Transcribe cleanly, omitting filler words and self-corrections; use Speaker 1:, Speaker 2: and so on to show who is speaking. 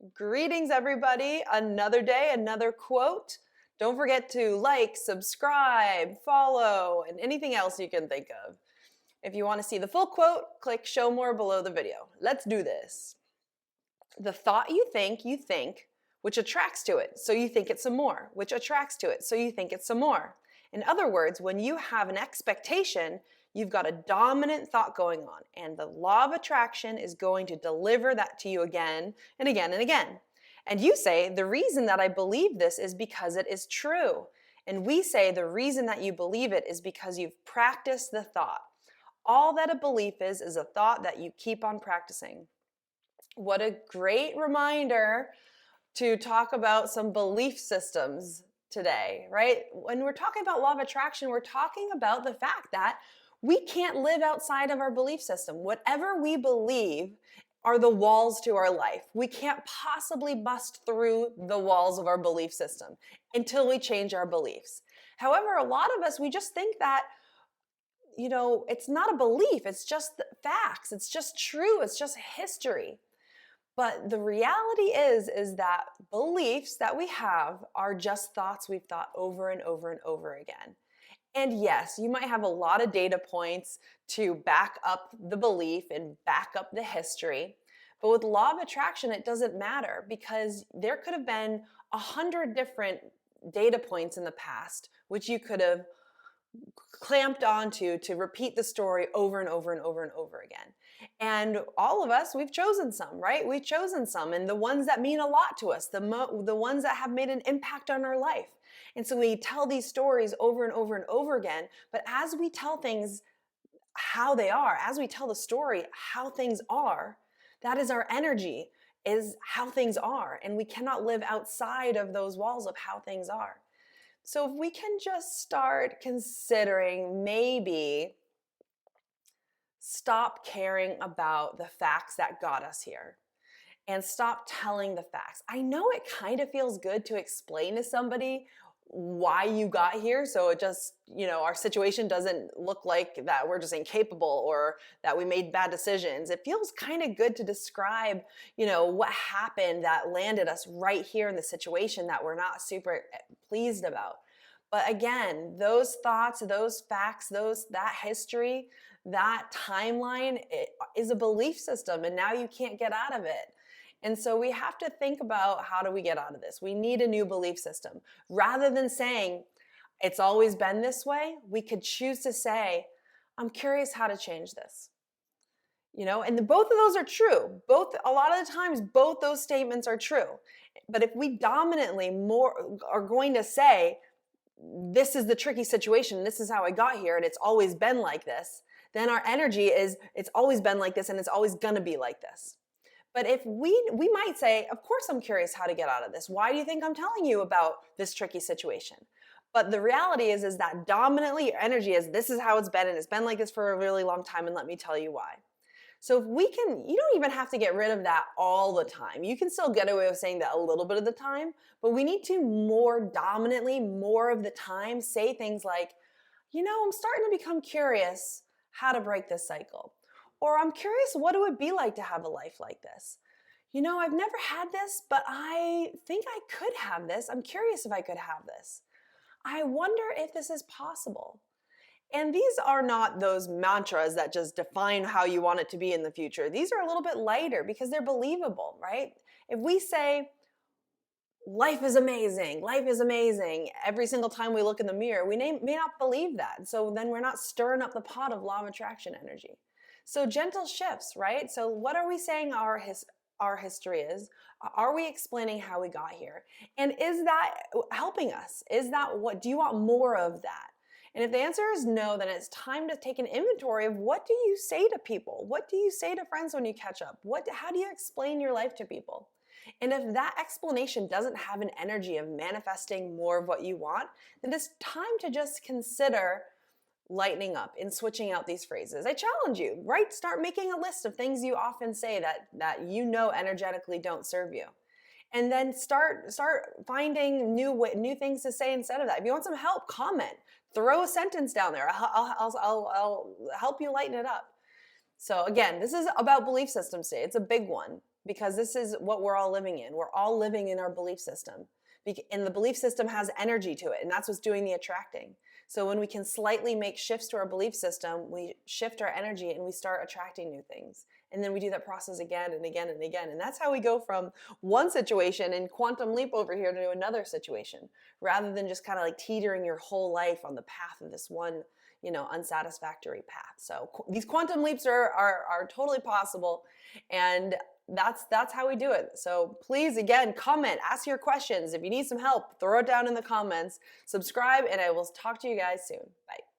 Speaker 1: Greetings, everybody. Another day, another quote. Don't forget to like, subscribe, follow, and anything else you can think of. If you want to see the full quote, click show more below the video. Let's do this. The thought you think, which attracts to it, so you think it some more, which attracts to it, so you think it some more. In other words, when you have an expectation, you've got a dominant thought going on, and the law of attraction is going to deliver that to you again and again and again. And you say, the reason that I believe this is because it is true. And we say, the reason that you believe it is because you've practiced the thought. All that a belief is a thought that you keep on practicing. What a great reminder to talk about some belief systems today, right? When we're talking about law of attraction, we're talking about the fact that we can't live outside of our belief system. Whatever we believe are the walls to our life. We can't possibly bust through the walls of our belief system until we change our beliefs. However, a lot of us, we just think that, it's not a belief, it's just facts, it's just true, it's just history. But the reality is that beliefs that we have are just thoughts we've thought over and over and over again. And yes, you might have a lot of data points to back up the belief and back up the history. But with law of attraction, it doesn't matter because there could have been 100 different data points in the past, which you could have clamped onto to repeat the story over and over and over and over again. And all of us, we've chosen some, right? We've chosen some, and the ones that mean a lot to us, the ones that have made an impact on our life. And so we tell these stories over and over and over again, but as we tell things how they are, as we tell the story how things are, that is our energy, is how things are, and we cannot live outside of those walls of how things are. So if we can just start considering maybe stop caring about the facts that got us here and stop telling the facts. I know it kind of feels good to explain to somebody why you got here, so it just, our situation doesn't look like that we're just incapable or that we made bad decisions. It feels kind of good to describe, what happened that landed us right here in the situation that we're not super pleased about. But again, those thoughts, those facts, that history, that timeline is a belief system, and now you can't get out of it. And so we have to think about, how do we get out of this? We need a new belief system. Rather than saying, it's always been this way, we could choose to say, I'm curious how to change this. And both of those are true. A lot of the times, both those statements are true. But if we dominantly more are going to say, this is the tricky situation, this is how I got here, and it's always been like this, then our energy is, it's always been like this, and it's always going to be like this. But if we might say, of course I'm curious how to get out of this. Why do you think I'm telling you about this tricky situation? But the reality is that dominantly your energy is, this is how it's been, and it's been like this for a really long time, and let me tell you why. So if we can, you don't even have to get rid of that all the time. You can still get away with saying that a little bit of the time, but we need to more dominantly, more of the time, say things like, I'm starting to become curious how to break this cycle. Or I'm curious what it would be like to have a life like this. I've never had this, but I think I could have this. I'm curious if I could have this. I wonder if this is possible. And these are not those mantras that just define how you want it to be in the future. These are a little bit lighter because they're believable, right? If we say, life is amazing every single time we look in the mirror, we may not believe that. So then we're not stirring up the pot of law of attraction energy. So gentle shifts, right? So what are we saying our history is? Are we explaining how we got here? And is that helping us? Do you want more of that? And if the answer is no, then it's time to take an inventory of, what do you say to people? What do you say to friends when you catch up? How do you explain your life to people? And if that explanation doesn't have an energy of manifesting more of what you want, then it's time to just consider lightening up and switching out these phrases. I challenge you, right? Start making a list of things you often say that energetically don't serve you. And then start finding new things to say instead of that. If you want some help, comment. Throw a sentence down there. I'll help you lighten it up. So again, this is about belief systems today. It's a big one. because this is what we're all living in. We're all living in our belief system. And the belief system has energy to it, and that's what's doing the attracting. So when we can slightly make shifts to our belief system, we shift our energy and we start attracting new things. And then we do that process again and again and again. And that's how we go from one situation and quantum leap over here to another situation, rather than just kind of like teetering your whole life on the path of this one, unsatisfactory path. So these quantum leaps are totally possible. And that's how we do it. So please, again, comment, ask your questions. If you need some help, throw it down in the comments, subscribe, and I will talk to you guys soon. Bye.